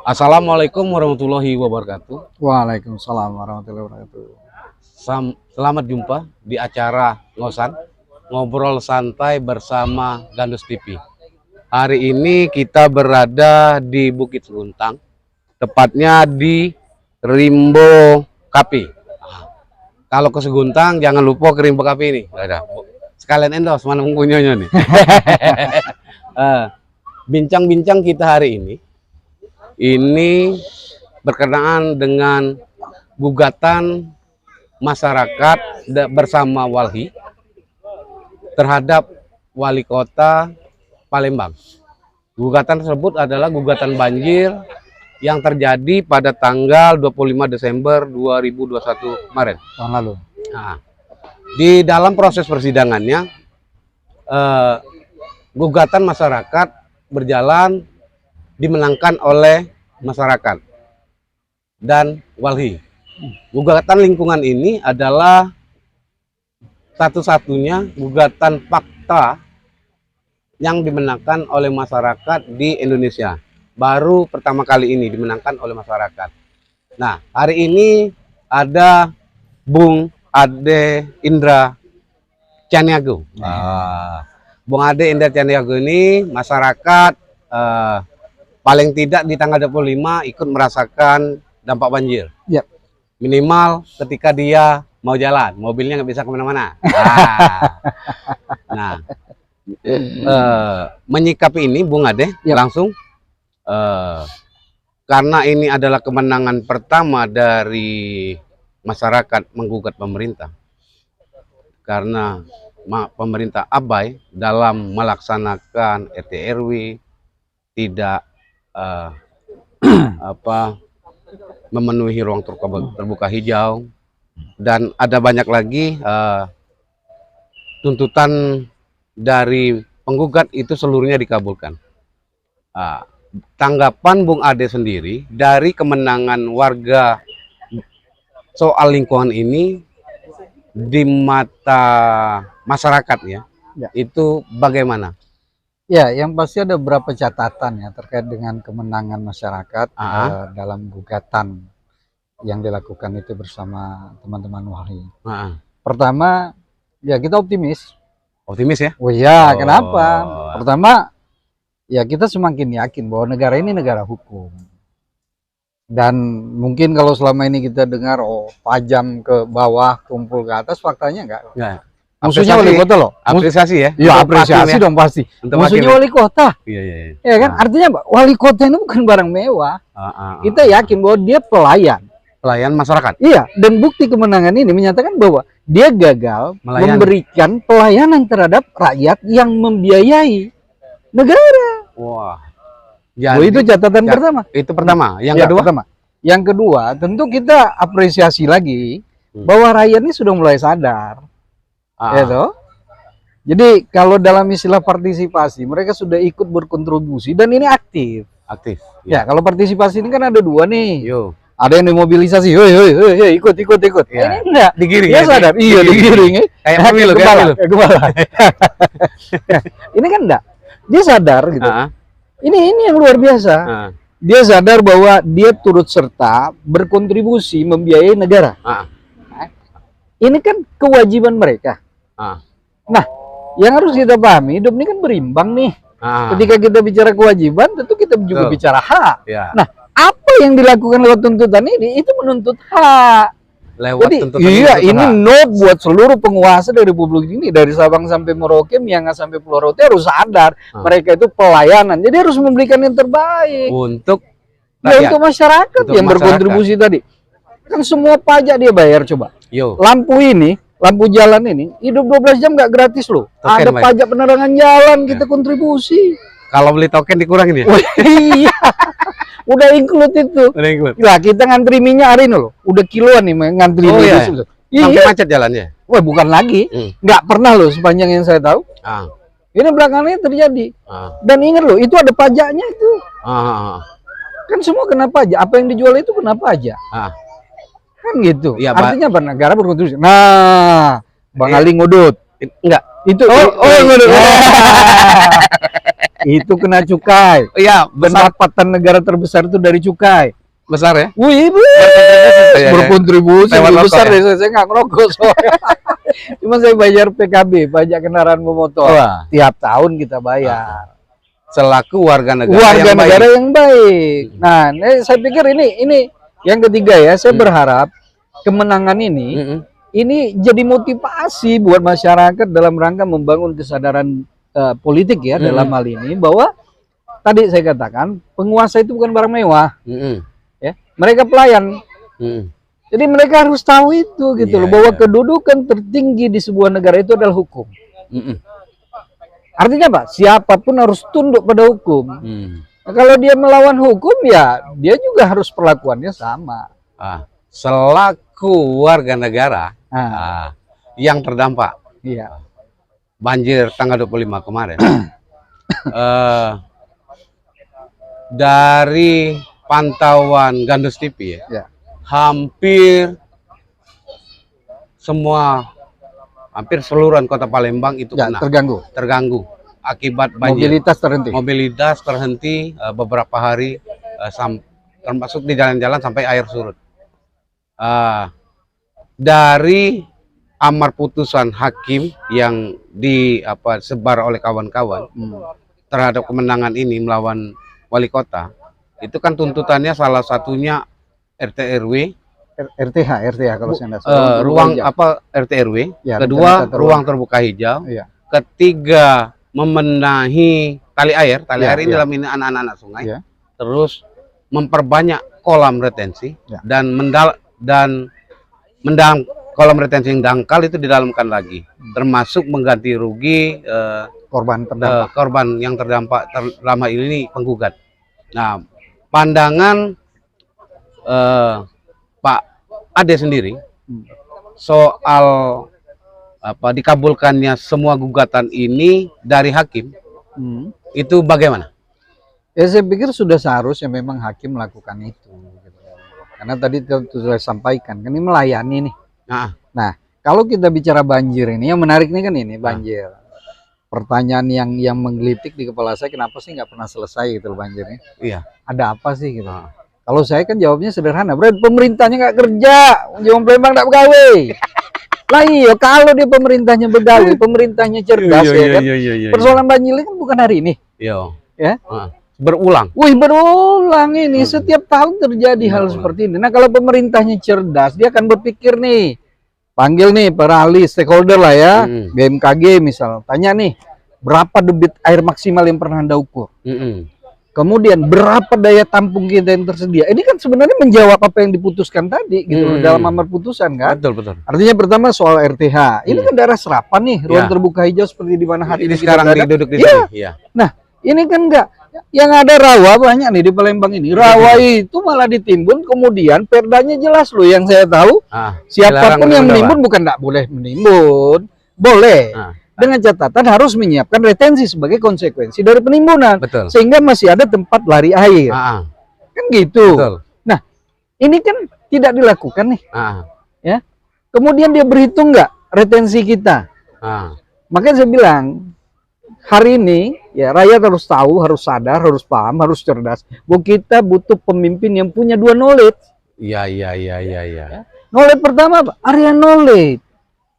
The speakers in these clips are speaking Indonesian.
Assalamualaikum warahmatullahi wabarakatuh. Waalaikumsalam warahmatullahi wabarakatuh. Selamat jumpa di acara Ngosan, ngobrol santai bersama Gandus TV. Hari ini kita berada di Bukit Seguntang, tepatnya di Rimbo Kapi. Kalau ke Seguntang jangan lupa ke Rimbo Kapi ini. Ada. Sekalian endorse mana punyanya nih. Bincang-bincang kita hari ini berkenaan dengan gugatan masyarakat bersama Walhi terhadap Wali Kota Palembang. Gugatan tersebut adalah gugatan banjir yang terjadi pada tanggal 25 Desember 2021 kemarin. Tahun lalu. Nah, di dalam proses persidangannya, gugatan masyarakat berjalan dimenangkan oleh masyarakat dan Walhi. Gugatan lingkungan ini adalah satu-satunya gugatan fakta yang dimenangkan oleh masyarakat di Indonesia. Baru pertama kali ini dimenangkan oleh masyarakat. Nah, hari ini ada Bung Ade Indra Caniago. Bung Ade Indra Caniago ini masyarakat paling tidak di tanggal 25 ikut merasakan dampak banjir. Ya. Minimal ketika dia mau jalan, mobilnya nggak bisa kemana-mana. Nah, menyikapi ini Bung Ade langsung karena ini adalah kemenangan pertama dari masyarakat menggugat pemerintah karena pemerintah abai dalam melaksanakan RT RW, tidak memenuhi ruang terbuka hijau, dan ada banyak lagi tuntutan dari penggugat itu seluruhnya dikabulkan. Tanggapan Bung Ade sendiri dari kemenangan warga soal lingkungan ini di mata masyarakat ya. Itu bagaimana? Ya, yang pasti ada beberapa catatan ya terkait dengan kemenangan masyarakat dalam gugatan yang dilakukan itu bersama teman-teman Walhi. Pertama, ya kita optimis. Optimis ya? Oh iya, kenapa? Pertama, ya kita semakin yakin bahwa negara ini negara hukum. Dan mungkin kalau selama ini kita dengar tajam ke bawah, tumpul ke atas, faktanya enggak. Musuhnya wali kota loh. Apresiasi ya? Iya, apresiasi dong pasti. Musuhnya wali kota. Iya. Ya kan? Artinya wali kota ini bukan barang mewah. Kita yakin bahwa dia pelayan. Pelayan masyarakat. Iya, dan bukti kemenangan ini menyatakan bahwa dia gagal memberikan pelayanan terhadap rakyat yang membiayai negara. Wah. Jadi, itu catatan pertama. Itu pertama. Yang kedua? Pertama. Yang kedua, tentu kita apresiasi lagi bahwa rakyat ini sudah mulai sadar. Gitu. Jadi kalau dalam istilah partisipasi, mereka sudah ikut berkontribusi dan ini aktif. Aktif. Ya, kalau partisipasi ini kan ada dua nih. Ada yang dimobilisasi, ikut. Ya. Ini enggak, digiring. Dia sadar, digiring. Kayak pemilu, gembala. Ini kan enggak. Dia sadar gitu. Ini yang luar biasa. Dia sadar bahwa dia turut serta berkontribusi membiayai negara. Ini kan kewajiban mereka. Nah, yang harus kita pahami, hidup ini kan berimbang nih. Ketika kita bicara kewajiban, tentu kita juga bicara hak. Nah, apa yang dilakukan lewat tuntutan ini, itu menuntut hak. Jadi, ini note buat seluruh penguasa dari Republik ini, dari Sabang sampai Merauke, Miangas sampai Pulau Rote harus sadar mereka itu pelayanan. Jadi harus memberikan yang terbaik untuk masyarakat yang berkontribusi tadi. Kan semua pajak dia bayar, coba. Lampu ini, lampu jalan ini, hidup 12 jam nggak gratis loh. Ada pajak penerangan jalan, kita kontribusi. Kalau beli token dikurangin ya? Iya. Udah include itu. Lah kita ngantri minyak hari ini loh. Udah kiloan nih ngantri minyak. Sampai macet jalannya? Wah, bukan lagi. Nggak pernah loh sepanjang yang saya tahu. Ini belakangan terjadi. Dan ingat loh, itu ada pajaknya itu. Kan semua kena pajak. Apa yang dijual itu kena pajak. Kan gitu. Ya, artinya apa? Negara berkontribusi. Nah, Bang Ali ngudut. Enggak. Itu ngudut. itu kena cukai. Iya, besar, Pendapatan negara terbesar itu dari cukai. besar ya. Wih, Ya, berkontribusi Lewat lebih rokok besar ya? deh. Saya nggak ngerokok soalnya. Cuma saya bayar PKB, pajak kendaraan bermotor. Wah. Tiap tahun kita bayar. Selaku warga negara Warga yang baik. negara yang baik. Nah, saya pikir ini yang ketiga ya. Saya berharap kemenangan Mm-mm. ini jadi motivasi buat masyarakat dalam rangka membangun kesadaran politik ya dalam hal ini, bahwa tadi saya katakan penguasa itu bukan barang mewah, Mm-mm. ya. Mereka pelayan. Mm-mm. Jadi mereka harus tahu itu gitu Iya, loh, bahwa iya. kedudukan tertinggi di sebuah negara itu adalah hukum. Mm-mm. Artinya apa? Siapapun harus tunduk pada hukum. Mm. Nah, kalau dia melawan hukum ya dia juga harus perlakuannya sama. Selaku warga negara Nah, yang terdampak iya. banjir tanggal 25 kemarin, dari pantauan Gandus TV ya, Ya. hampir seluruhan kota Palembang itu Ya, kena, terganggu akibat banjir. Mobilitas terhenti beberapa hari, termasuk di jalan-jalan sampai air surut. Dari amar putusan hakim yang disebar oleh kawan-kawan terhadap kemenangan ini melawan wali kota, itu kan tuntutannya salah satunya RT RW, RTH kalau saya nggak salah. ruang RT RW, Ya, kedua rencana tata ruang terbuka hijau, Iya. ketiga membenahi tali air Ya, ini ya. dalam ini anak-anak sungai, Ya. terus memperbanyak kolam retensi, Ya. dan kolam retensi yang dangkal itu didalamkan lagi, termasuk mengganti rugi Korban terdampak. korban yang terdampak dalam hal ini penggugat. Nah, pandangan Pak Ade sendiri soal dikabulkannya semua gugatan ini dari hakim itu bagaimana? Ya, saya pikir sudah seharusnya memang hakim melakukan itu. Gitu. Karena tadi sudah sampaikan, kan ini melayani nih. Nah, kalau kita bicara banjir ini, yang menarik nih kan ini banjir. Pertanyaan yang menggelitik di kepala saya, kenapa sih nggak pernah selesai gitu loh banjirnya? Iya. Ada apa sih gitu? Kalau saya kan jawabnya sederhana, berarti pemerintahnya nggak kerja, Jawa Palembang nggak begawe. Lah iya, kalau dia pemerintahnya begawe, pemerintahnya cerdas ya kan. Persoalan banjir ini kan bukan hari ini. Iya. Ya. Berulang. Wih, berulang ini. Setiap tahun terjadi hal seperti ini. Nah, kalau pemerintahnya cerdas, dia akan berpikir nih, panggil nih para ahli stakeholder lah ya, BMKG misal, tanya nih, berapa debit air maksimal yang pernah Anda ukur? Kemudian berapa daya tampung kita yang tersedia? Ini kan sebenarnya menjawab apa yang diputuskan tadi gitu dalam amar putusan kan? Betul. Artinya pertama soal RTH. Ini kan daerah serapan nih, ruang terbuka hijau seperti di mana hari ini sekarang duduk di sini. Iya. Nah, ini kan enggak. Yang ada rawa banyak nih di Palembang ini. Rawa itu malah ditimbun, kemudian perdanya jelas loh yang saya tahu. Siapapun yang menimbun bukan enggak boleh menimbun. Boleh. Dengan catatan harus menyiapkan retensi sebagai konsekuensi dari penimbunan. Betul. Sehingga masih ada tempat lari air. Kan gitu. Betul. Nah, ini kan tidak dilakukan nih. Ya. Kemudian dia berhitung nggak retensi kita. Makanya saya bilang, hari ini ya rakyat harus tahu, harus sadar, harus paham, harus cerdas bahwa kita butuh pemimpin yang punya dua knowledge. Iya. Knowledge pertama apa? Area knowledge.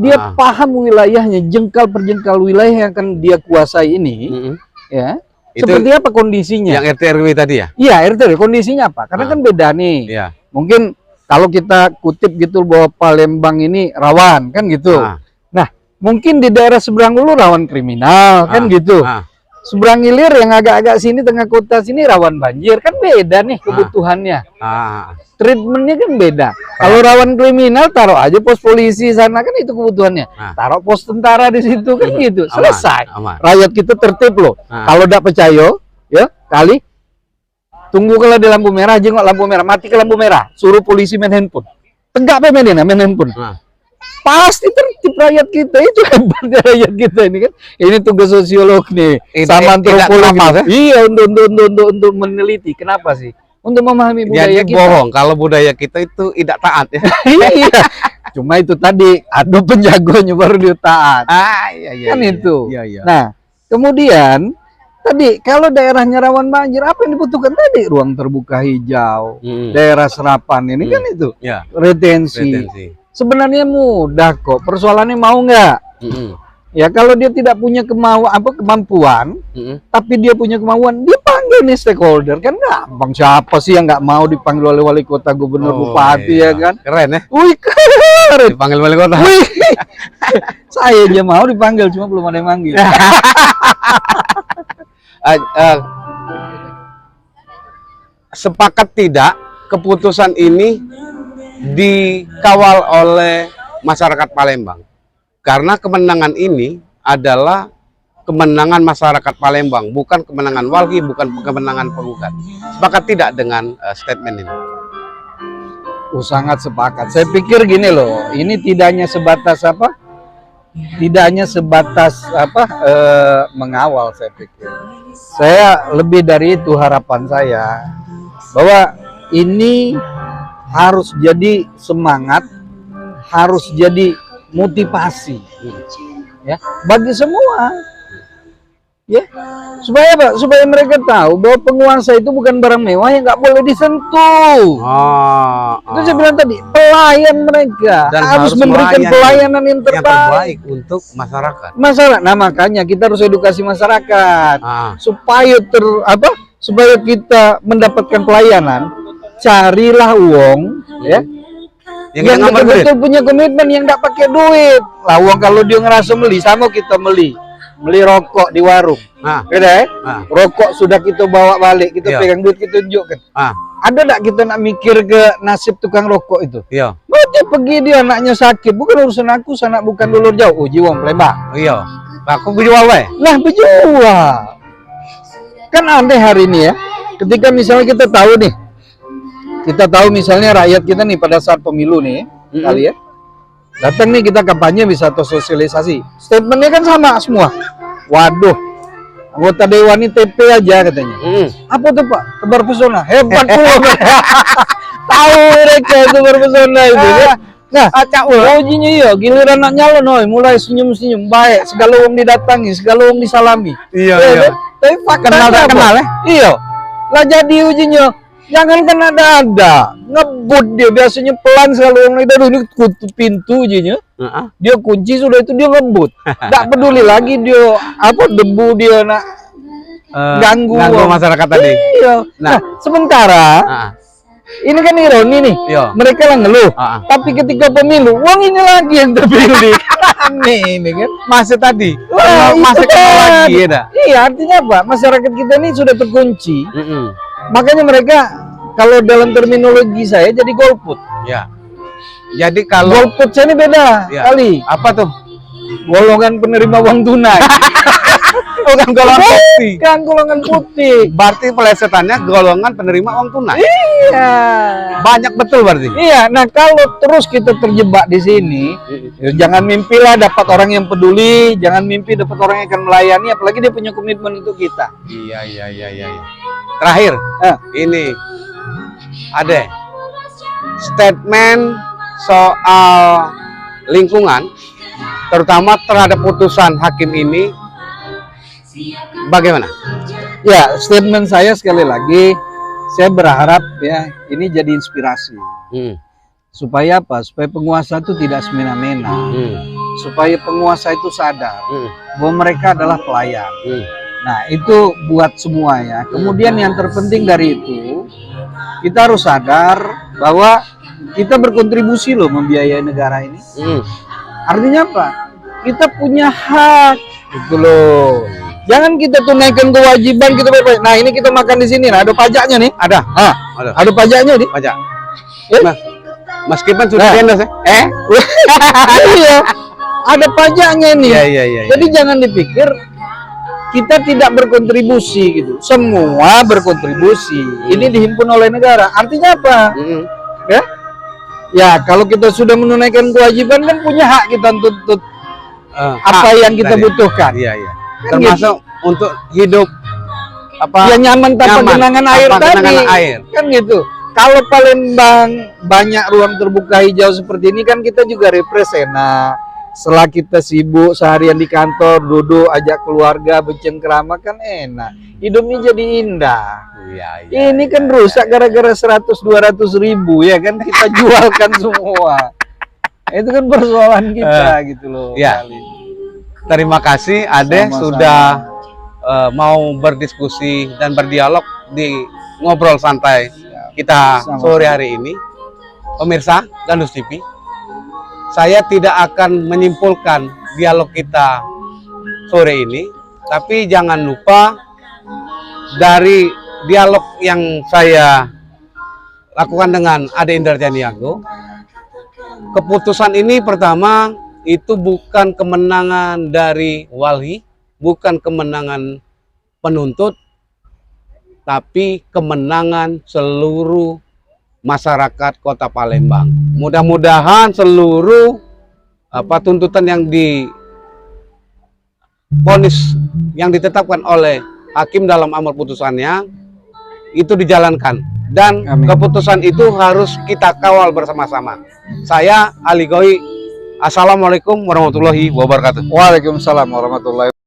Dia paham wilayahnya, jengkal per jengkal wilayah yang akan dia kuasai ini. Ya. Itu seperti apa kondisinya? Yang RT RW tadi ya? Iya, RT RW kondisinya apa? Karena kan beda nih. Iya. Mungkin kalau kita kutip gitu bahwa Palembang ini rawan kan gitu. Nah, mungkin di daerah seberang dulu rawan kriminal kan gitu. Seberang hilir yang agak-agak sini tengah kota sini rawan banjir, kan beda nih kebutuhannya. Treatmentnya kan beda. Kalau rawan kriminal taruh aja pos polisi sana, kan itu kebutuhannya. Taruh pos tentara di situ kan gitu. Selesai. Rakyat kita tertib loh. Kalau tidak percaya, ya kali tunggu kalau di lampu merah, jengok lampu merah, mati ke lampu merah, suruh polisi main handphone. Tegak main handphone. Pasti tertib rakyat kita. Itu hebatnya rakyat kita ini kan. Ini tugas sosiolog nih, sama antropolog. Iya, untuk meneliti kenapa sih? Untuk memahami budaya kita. Bohong kalau budaya kita itu tidak taat ya. Iya. Cuma itu tadi ada penjagonya baru dia taat. Iya. Kan itu. Iya. Nah, kemudian Tadi kalau daerahnya rawan banjir, apa yang dibutuhkan tadi? Ruang terbuka hijau, daerah serapan ini kan itu, Ya. retensi. Sebenarnya mudah kok. Persoalannya mau nggak? Ya kalau dia tidak punya kemampuan, tapi dia punya kemauan, dia panggil nih stakeholder, kan gampang. Siapa sih yang nggak mau dipanggil oleh wali kota, gubernur, bupati, ya kan? Keren ya? Wih, keren. Dipanggil wali kota. Wih, saya aja mau dipanggil, cuma belum ada yang manggil. Sepakat tidak keputusan ini dikawal oleh masyarakat Palembang? Karena kemenangan ini adalah kemenangan masyarakat Palembang, bukan kemenangan Walhi, bukan kemenangan penggugat. Sepakat tidak dengan statement ini? Sangat sepakat. Saya pikir gini loh, ini tidak hanya sebatas mengawal. Saya pikir, saya lebih dari itu, harapan saya bahwa ini harus jadi semangat, harus jadi motivasi, ya, bagi semua, ya, supaya mereka tahu bahwa penguasa itu bukan barang mewah yang nggak boleh disentuh. Itu saya bilang tadi, pelayan mereka dan harus memberikan pelayanan yang terbaik untuk masyarakat. Nah, makanya kita harus edukasi masyarakat supaya supaya kita mendapatkan pelayanan. Carilah uang, ya, yang betul-betul punya komitmen, yang nggak pakai duit. Lah, uang kalau dia ngerasa beli, sama kita beli rokok di warung, beda ya? Rokok sudah kita bawa balik, kita pegang duit, kita tunjukkan. Ada nggak kita nak mikir ke nasib tukang rokok itu? Iya. Baca pergi dia, anaknya sakit, bukan urusan aku, sanak bukan dulur jauh. Jiwa Palembang. Iya. Aku berjual weh. Nah, berjual. Kan aneh hari ini ya, ketika misalnya kita tahu misalnya rakyat kita nih pada saat pemilu nih, kali ya, datang nih kita kampanye, bisa atau sosialisasi, statementnya kan sama semua. Waduh, anggota dewan ini TP aja katanya. Apa tuh Pak? Tebar pesona, hebat pula. Tahu mereka itu berpesona itu ya. Nah, ujinya iya, giliran nak nyalon, mulai senyum-senyum, baik, segala uang didatangi, segala uang disalami. Iya. Tapi faktanya kenal ya? Iya. Lah jadi ujinya, jangan kan ada ngebut dia, biasanya pelan selalu yang ini tutup pintu ujinya. Dia kunci, sudah itu dia ngebut. Nggak peduli lagi dia debu dia nak ganggu masyarakat tadi. Iya. Nah, sementara ini kan ironi nih, mereka lah ngeluh, tapi ketika pemilu, uang ini lagi yang terpilih. Aneh ini kan, masih tadi, masih lagi ya. Iya, artinya apa? Masyarakat kita ini sudah terkunci. Makanya mereka, kalau dalam terminologi saya, jadi golput. Ya. Jadi kalau golput saya ini beda kali. Apa tuh? Golongan penerima uang tunai. Bukan golongan putih. Kan golongan putih. Berarti pelesetannya golongan penerima uang tunai. Iya. Banyak betul berarti. Iya. Nah, kalau terus kita terjebak di sini, jangan mimpilah dapat orang yang peduli, jangan mimpi dapat orang yang akan melayani, apalagi dia punya komitmen untuk kita. Iya. Terakhir, ini ada statement soal lingkungan, terutama terhadap putusan hakim ini. Bagaimana? Ya, statement saya sekali lagi, saya berharap ya ini jadi inspirasi. Supaya apa? Supaya penguasa itu tidak semena-mena. Supaya penguasa itu sadar bahwa mereka adalah pelayan. Nah, itu buat semuanya. Kemudian yang terpenting dari itu, kita harus sadar bahwa kita berkontribusi loh membiayai negara ini. Artinya apa? Kita punya hak, gitu loh. Jangan kita tunaikan kewajiban kita bayar. Nah, ini kita makan di sini, nah ada pajaknya nih. Ada. Ada pajaknya nih. Pajak. Meskipun sudah diendorse ya. Iya. Ada pajaknya nih. Iya. Jadi jangan dipikir kita tidak berkontribusi gitu. Semua berkontribusi. Ini dihimpun oleh negara. Artinya apa? Ya, kalau kita sudah menunaikan kewajiban kan punya hak kita untuk apa yang kita butuhkan. Iya. Termasuk untuk hidup nyaman tanpa genangan air tadi. Kan gitu. Kalau Palembang banyak ruang terbuka hijau seperti ini kan kita juga refresh enak. Setelah kita sibuk seharian di kantor, duduk ajak keluarga bercengkrama kan enak. Hidupnya jadi indah. Ini kan rusak gara-gara 100-200 ribu ya kan, kita jualkan semua. Itu kan persoalan kita gitu loh. Ya. Kali. Terima kasih Ade Sama-sama. sudah mau berdiskusi dan berdialog di ngobrol santai kita Sama-sama. sore hari ini. Pemirsa Gandus TV, saya tidak akan menyimpulkan dialog kita sore ini, tapi jangan lupa dari dialog yang saya lakukan dengan Ade Indrajaniago, keputusan ini pertama itu bukan kemenangan dari Walhi, bukan kemenangan penuntut, tapi kemenangan seluruh masyarakat Kota Palembang. Mudah-mudahan seluruh tuntutan yang divonis yang ditetapkan oleh hakim dalam amar putusannya itu dijalankan, dan Amin. keputusan itu harus kita kawal bersama-sama. Saya Ali Goi, assalamualaikum warahmatullahi wabarakatuh. Waalaikumsalam warahmatullahi wabarakatuh.